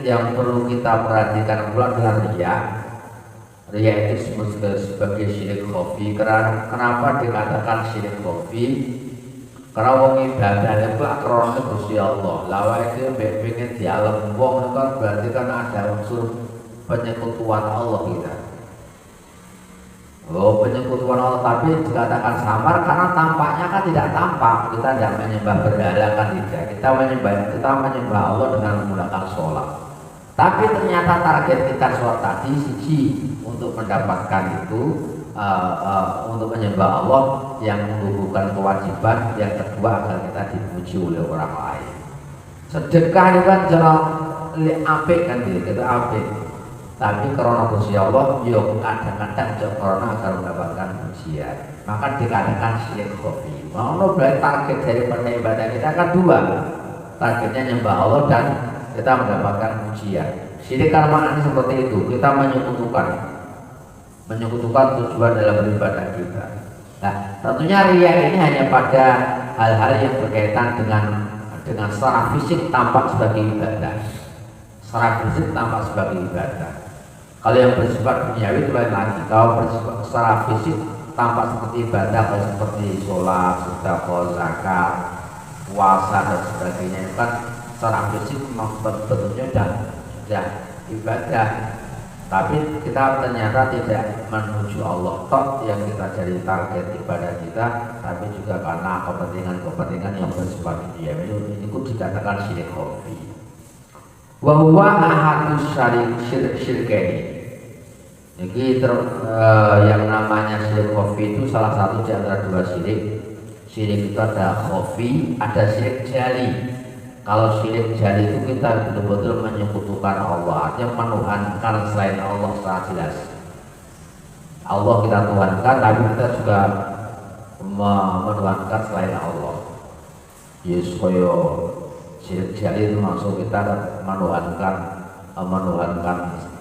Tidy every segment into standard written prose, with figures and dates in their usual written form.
yang perlu kita perhatikan pula adalah riya. Riya itu disebut sebagai syirik khafi. Kenapa dikatakan syirik khafi? Karena wong ibadah itu krana Gusti Allah. Lawa itu pengen dialem wong itu kan berarti kan ada unsur penyekutuan Allah kita. Penyekutuan Allah, tapi dikatakan samar karena tampaknya kan tidak tampak. Kita tidak menyembah berhala kan tidak. Kita menyembah Allah dengan menggunakan sholat. Tapi ternyata target kita sholat tadi siji untuk mendapatkan itu untuk menyembah Allah yang menggugurkan kewajiban, yang kedua agar kita dipuji oleh orang lain. Sedekah itu kan jalan apik kan gitu, kita apik. Tapi karena Gusti Allah, yo kadang-kadang karena agar mendapatkan pujian, maka dikatakan syirik khafi. Mau berarti target dari ibadah kita kan dua, targetnya nyembah Allah dan kita mendapatkan pujian. Syirik kan maknanya seperti itu, kita menyekutukan tujuan dalam beribadah kita. Nah, tentunya riya ini hanya pada hal-hal yang berkaitan dengan secara fisik tampak sebagai ibadah. Secara fisik tampak sebagai ibadah. Kalau yang bersifat duniawi itu lain lagi. Kalau bersifat secara fisik tampak seperti ibadah, seperti sholat, sedekah, zakat, puasa dan sebagainya, itu kan secara fisik memang bentuknya sudah ibadah. Tapi kita ternyata tidak menuju Allah tok yang kita jadi target ibadah kita, tapi juga karena kepentingan yang bersifat duniawi itu dikatakan syirik khafi. Wa huwa ahadus syirkaini. Jadi yang namanya syirik khafi itu salah satu di antara dua syirik. Syirik itu ada khafi, ada syirik jali. Kalau syirik jali itu kita betul-betul menyekutukan Allah, artinya menuhankan selain Allah secara jelas. Allah kita tuhankan, tapi kita juga menuhankan selain Allah. Yes, koyo syirik jali itu maksud kita menuhankan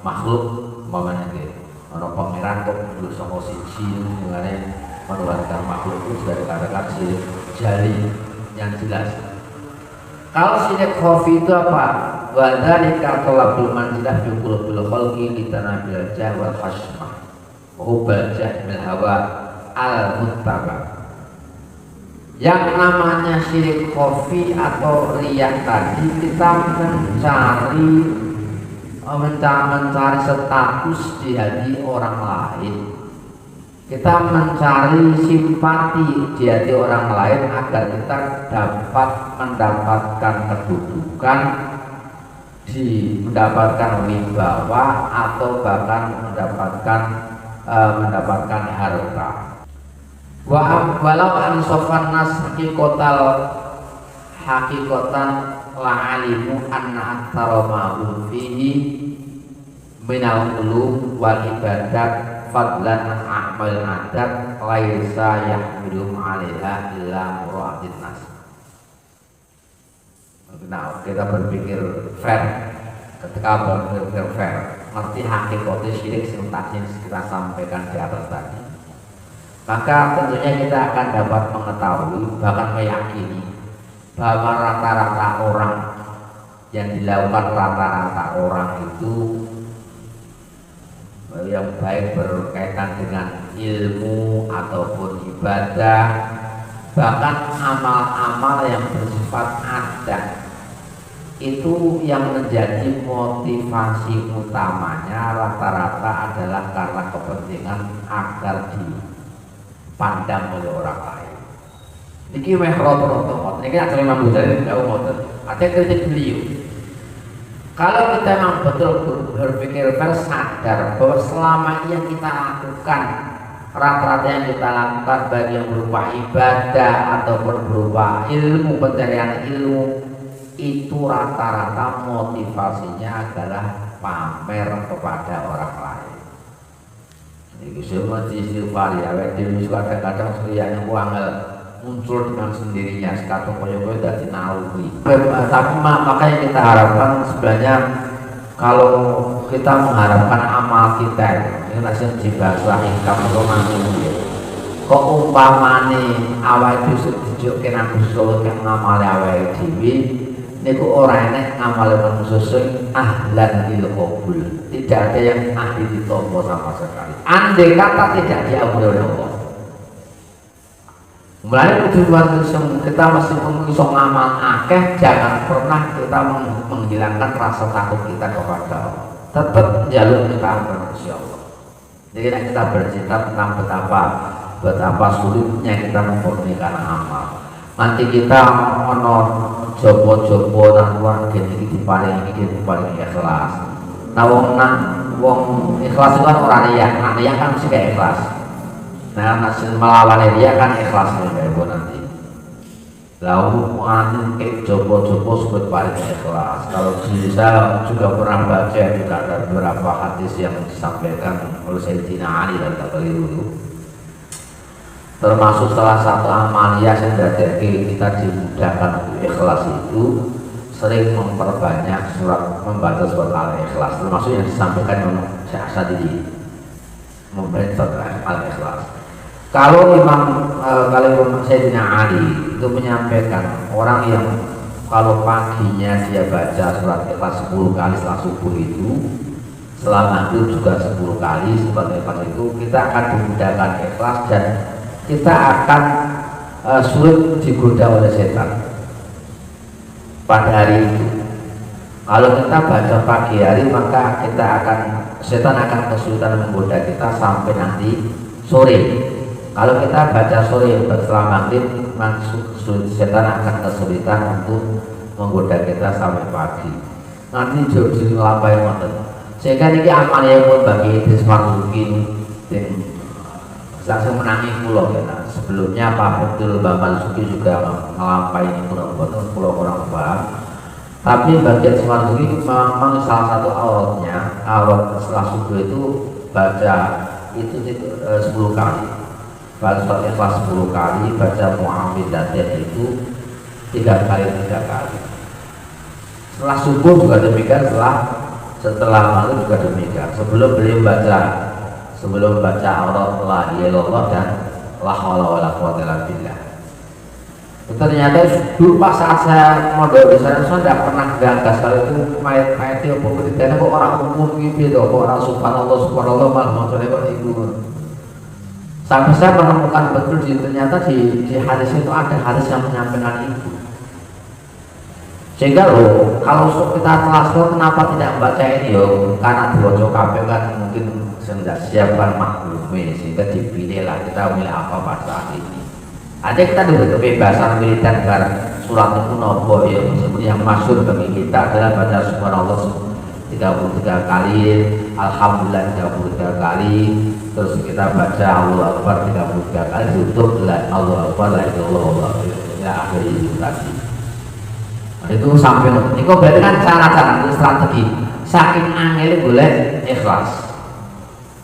makhluk, umpamanya gitu. Orang pangeran kok dulu sama siji mengenai menuhankan makhluk itu sudah dikatakan syirik jali yang jelas. Kalau syirik khafi itu apa? Wa dzalika talabul manzilah fi qulubil khalqi litanabil jah wal khashmah. Hubal jah bil hawa al muttaba. Yang namanya syirik khafi atau riya tadi, kita mencari status di hati orang lain. Kita mencari simpati di hati orang lain agar kita dapat mendapatkan kedudukan, mendapatkan wibawa atau bahkan mendapatkan harta. Walau ansofan nas hakikotan la'alimu anna aktsara ma fihi minal ulum wal ibadat fadlan amal adat laisa yahmilu 'alaiha illa mura'atin nas. Nah, kita berpikir fair. Ketika berpikir fair, ngerti hakikatnya syirik yang tadi kita sampaikan di atas tadi, maka tentunya kita akan dapat mengetahui, bahkan meyakini bahwa rata-rata orang yang dilakukan rata-rata orang itu yang baik berkaitan dengan ilmu ataupun ibadah, bahkan amal-amal yang bersifat adat, itu yang menjadi motivasi utamanya rata-rata adalah karena kepentingan agar dipandang oleh orang lain. Niki meh roto-roto, niki akan Imam Ghazali tidak ngotot. Ada kritik beliau. Kalau kita memang betul berpikir sadar bahwa selama ini yang kita lakukan, rata-rata yang kita lakukan baik yang berupa ibadah ataupun berupa ilmu, pencarian ilmu, itu rata-rata motivasinya adalah pamer kepada orang lain. Ini semua istighfar ya, jadi kadang-kadang selianya uangel muncul dengan sendirinya, sekadang koyo-koyo dadi nawi. Tapi makanya kita harapkan sebenarnya kalau kita mengharapkan amal kita ini langsung dibahas income romantis. Kok umpamane awal itu dijukke nang Gusti Allah kang ngamale awake dhewe niku ora enek amale manusia sing ahlan lil qabul. Tidak ada yang ahli ditompo sama sekali. Andai kata tidak diampuni oleh Allah. Mulai tujuan kita masih bisa ngamal akeh, jangan pernah kita menghilangkan rasa takut kita kepada Allah. Tetap jalur kita manusia Allah. Jadi kita bercerita tentang betapa sulitnya kita memurnikan amal. Nanti kita ono jopo-jopo nang luar ini dipaling ikhlas. Nah wong ikhlas itu kan orang yang kan mesti kayak ikhlas. Nah hasil melawan dia kan ikhlas kayak nanti. Lalu kayak jopo-jopo sebut paling ikhlas. Kalau bisa juga pernah baca juga ada beberapa hadis yang disampaikan oleh Sayyidina Ali dan tak keliru. Termasuk salah satu amalia yang dari kita dimudahkan untuk ikhlas itu sering memperbanyak membaca surat al-ikhlas, termasuk yang disampaikan oleh Syekh Asadi memperintah al-ikhlas. Kalau Imam Sayyidina Ali itu menyampaikan orang yang kalau paginya dia baca surat ikhlas 10 kali setelah subuh itu, setelah maghrib juga 10 kali surat ikhlas itu, kita akan dimudahkan ikhlas dan kita akan sulit digoda oleh setan pada hari itu. Kalau kita baca pagi hari maka setan akan kesulitan menggoda kita sampai nanti sore. Kalau kita baca sore setelah maghrib, setan akan kesulitan untuk menggoda kita sampai pagi. Nanti jadi ngelapai ngoten. Sehingga ini amal yang pun bagi Marzuki langsung menangi pulau ya. Sebelumnya Pak Betul Bapak Suki juga melampaui pulau orang paham. Tapi bagian Marzuki memang salah satu aurat setelah subuh itu baca itu 10 kali. Baca ikhlas 10 kali, baca Muhammadiyah itu 3 kali. Setelah subuh juga demikian, setelah maghrib juga demikian. Sebelum baca aurat la ilaha illallah dan la haula wala quwwata illa billah. Ternyata dulu pas saat saya mondok di sana saya tidak pernah gagas kalau itu mayat itu beritanya kok orang umum gitu, kok orang subhanallah malah motornya kok itu. Sampai saya menemukan betul ternyata di hadis itu ada hadis yang menyampaikan itu. Sehingga kalau kita telah kenapa tidak membaca ini karena diwaca kabeh kan mungkin tidak siapkan maklumnya sehingga dipilihlah kita milih apa pada saat ini. Ada kita diberi kebebasan militer karena surat itu nopo yang masyhur bagi kita adalah baca subhanallah 33 kali, alhamdulillah 33 kali, terus kita baca Allahu Akbar 33 kali, tutup Allahu Akbar la ilaha illallah ya akhir itu tadi. Itu sampai itu berarti kan cara-cara strategi saking angel boleh ikhlas.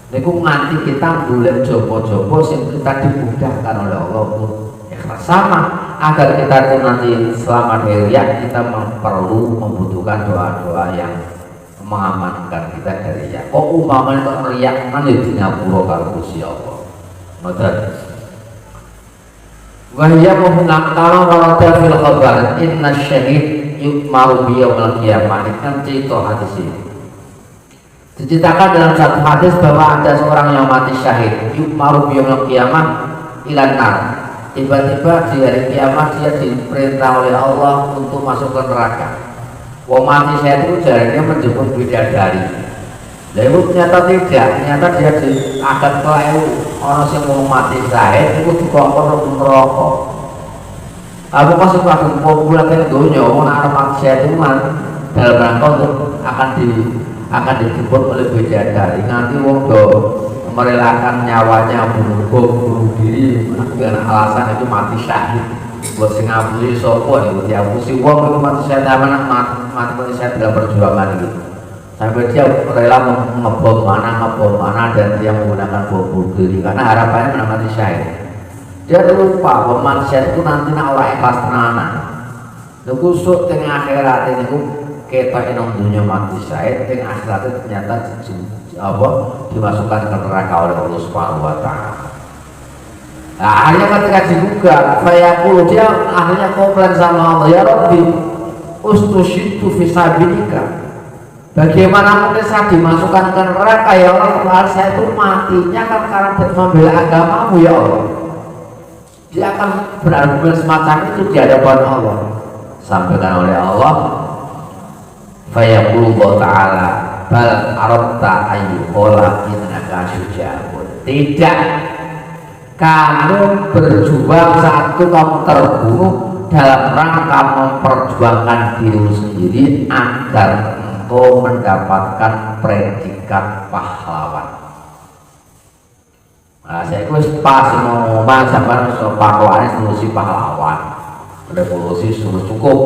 Niku nganti kita boleh jopo-jopo sing kita dimudahkan oleh Allah untuk ikhlas sama agar kita itu nanti selama riya kita perlu membutuhkan doa-doa yang mengamankan kita dari riya. Kok umpamanya kok riya kan di Singapura kalau Gusti Allah. Ngoten. Wa hiya muhnaqqala wa fil khabar inna syahid yukmaru bi yaumil qiyamah. Kan cerita hadis ini. Diceritakan dalam satu hadis bahwa ada seorang yang mati syahid yukmaru bi yaumil qiyamah ilan nar. Tiba-tiba di hari kiamat dia diperintah oleh Allah untuk masuk ke neraka. Wong mati syahid itu jalannya menjemput bidadari. Lalu ternyata tidak, ternyata dia akan kelayu orang yang mau mati syahid itu dikongkon neraka. Aku masih akan populasi dunia orang mati syahid itu dalam rangka untuk akan dijemput oleh bidadari. Nanti wong do merelakan nyawanya bunuh diri dengan alasan itu mati syahid. Buat sing ngapusi sopo itu diapusi wong itu mati syahid mati syahid dalam perjuangan gitu. Sampai dia rela ngebom mana dan dia menggunakan bom bunuh diri karena harapannya mati syahid. Dia lupa bahwa mati syahid itu nanti nak oleh ikhlas tenanan. Lu kusuk tengah akhirat ini kita enam dunia mati syahid tengah akhirat ternyata dimasukkan ke neraka oleh Allah Subhanahu wa taala. Nah, akhirnya ketika dibuka, saya dia akhirnya komplain sama Allah, ya Rabbi, ustushitu fisabilika. Bagaimana mungkin saya dimasukkan ke neraka ya Allah, padahal saya itu matinya kan karena membela agamamu ya Allah. Dia akan berargumen semacam itu di hadapan Allah. Sampaikan oleh Allah, fayaqulu ta'ala bal aradta ayyuqala innaka syuja'un. Tidak, kamu berjuang saat itu kamu terbunuh dalam rangka memperjuangkan dirimu sendiri agar engkau mendapatkan predikat pahlawan. Nah, saya itu pas mau ngomong sampai pahlawan solusi pahlawan, revolusi sudah cukup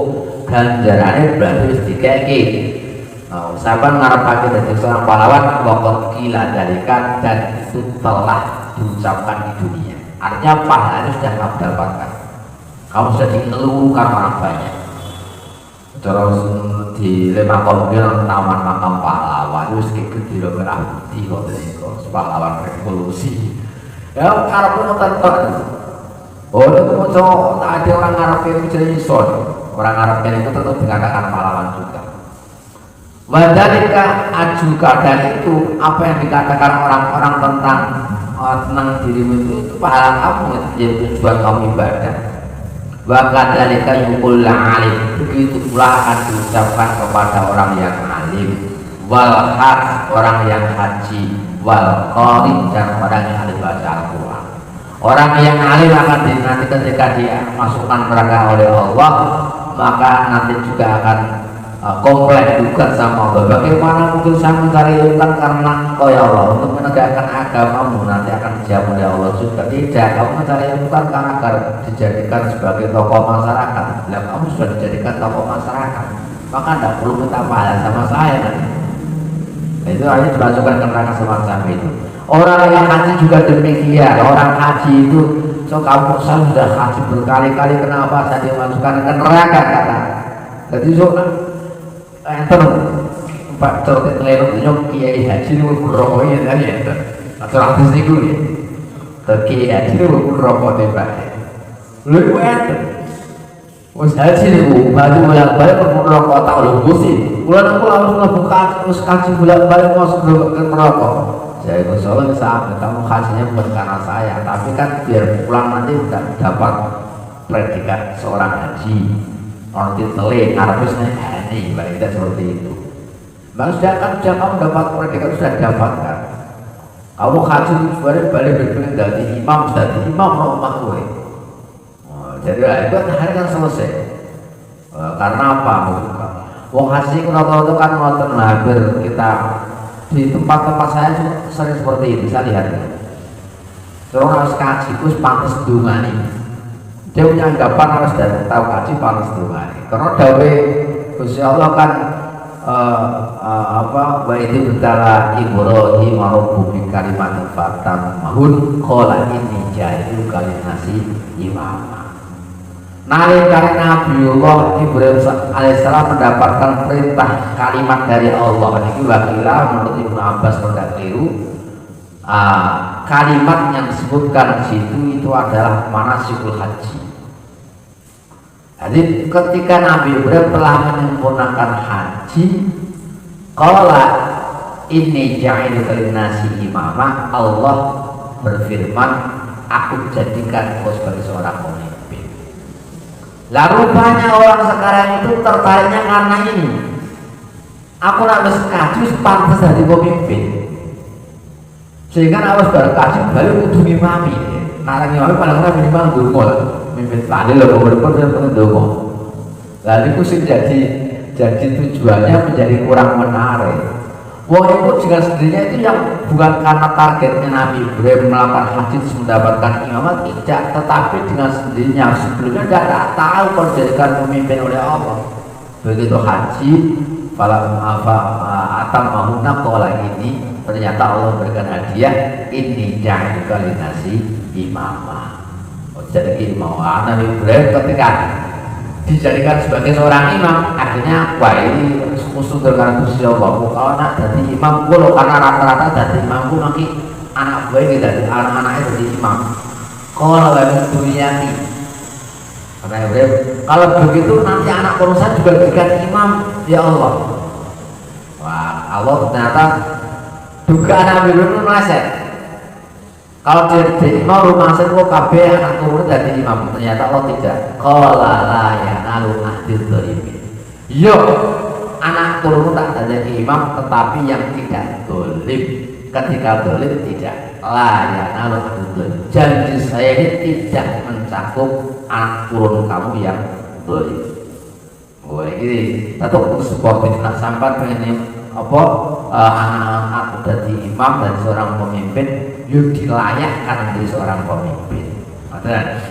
ganjarannya berarti sedikit. Sahabat ngarepake dari seorang pahlawan waktu gila darikan dan itu telah diucapkan di dunia. Artinya pahala itu sudah kamu dapatkan. Kamu sudah dikeluhkan orang banyak. Terus di lima komponen taman makam pahlawan itu sedikit di beberapa di pahlawan revolusi. Ya karena tentu. Oh itu muncul ada orang Arab itu jadi son. Orang Arab itu tetap dikatakan pahlawan juga. Wadalika ajuka, dan itu apa yang dikatakan orang-orang tentang dirimu itu pahala kamu, yaitu tujuan kamu ibadah. Wakadalika yukul alim, begitu pula akan diucapkan kepada orang yang alim, wal haj, orang yang haji, wal qari, dan orang yang ahli baca Al-Quran. Orang yang alim akan nanti ketika dia masukkan neraka oleh Allah, maka nanti juga akan komplain juga sama Allah. Bagaimana mungkin saya mencari ilmu karena engkau ya Allah untuk menegakkan agamamu, nanti akan dijawab oleh Allah juga. Tidak, kamu mencari ilmu karena agar dijadikan sebagai tokoh masyarakat. Bila kamu sudah dijadikan tokoh masyarakat, maka tidak perlu minta pahala sama saya nanti. Itu hanya dimasukkan ke neraka semacam itu. Orang yang haji juga demikian. Orang haji itu, so kamu saya sudah haji berkali-kali, kenapa saya dimasukkan ke neraka kata. Jadi so enter Pak Coret lewat nyok kiai haji itu berrokok ya tadi enter atau artis itu ya kiai haji itu berrokok tembak lu enter us haji itu baju bolak-balik berrokok tak lu sih bulan harus ngebuka terus kaji bolak-balik masuk ke merokok. Saya itu soalnya sahabat kamu hajinya bukan karena saya, tapi kan biar pulang nanti tidak dapat predikat seorang haji. Orang titele harusnya ini baik seperti itu. Maka sudah kamu dapat predikat sudah dapatkan. Kamu haji balik berpikir dari imam rumah gue. Jadi itu hari kan selesai. Karena apa? Wong haji kalau kan mau hampir kita di tempat-tempat saya sering seperti itu. Bisa lihat. Terus harus kaji, terus pantas dungani. Dia punya anggapan harus tahu kaji panas Tuhan. Karena dawe Gusti Allah kan wa itu betala Ibrahim rabbuki kalimatin fatam mahun qala inni jailu kalinasi imama. Nalika Nabiullah Ibrahim alaihissalam mendapatkan perintah kalimat dari Allah, ini wakilah menurut Ibnu Abbas tidak keliru. Kalimat yang disebutkan di situ itu adalah manasikul haji. Jadi ketika Nabi Ibrahim telah menyempurnakan haji, qala inni ja'iluka linnasi imama, Allah berfirman, aku jadikan kau sebagai seorang pemimpin. Lalu banyak orang sekarang itu tertariknya karena ini. Aku harus kaji pantas jadi pemimpin. Sehingga harus berkaji balik kudu ngimami. Narang ngimami paling ora minimal ndonga. Mimpin tadi lho beberapa yang ndonga. Lalu itu sih jadi tujuannya menjadi kurang menarik. Wong itu dengan sendirinya itu yang bukan karena targetnya Nabi Ibrahim melakukan haji mendapatkan imamat, tidak, tetapi dengan sendirinya sebelumnya tidak tahu kalau dijadikan pemimpin oleh Allah. Begitu haji atam mahuna kola ini ternyata Allah berikan hadiah ini jangan kali nasi imamah. Jadi imam Nabi Ibrahim ketika dijadikan sebagai seorang imam, akhirnya wah ini musuh dengan Gusti Allah. Kalau nak jadi imam, kalau karena rata-rata jadi imam, nanti anak gue ini dari anak-anaknya jadi imam. Kalau lagi dunia ini, Kalau begitu nanti anak perusahaan juga dijadikan imam, ya Allah. Wah, Allah ternyata dugaan Nabi Ibrahim meleset. Kalau dia jadi imam rumah saya kok kabeh anak turun jadi imam, ternyata Allah tidak. Qala la yanalu ahdil dzalimin. Yo, anak turun tak jadi imam, tetapi yang tidak dolim. Ketika dolim tidak yanalu ahdil dzalimin. Janji saya ini tidak mencakup anak turun kamu yang dolim. Oh ini tetap support nak sampai pengen apa anak-anak jadi imam dan seorang pemimpin yuk dilayakkan menjadi seorang pemimpin. Ada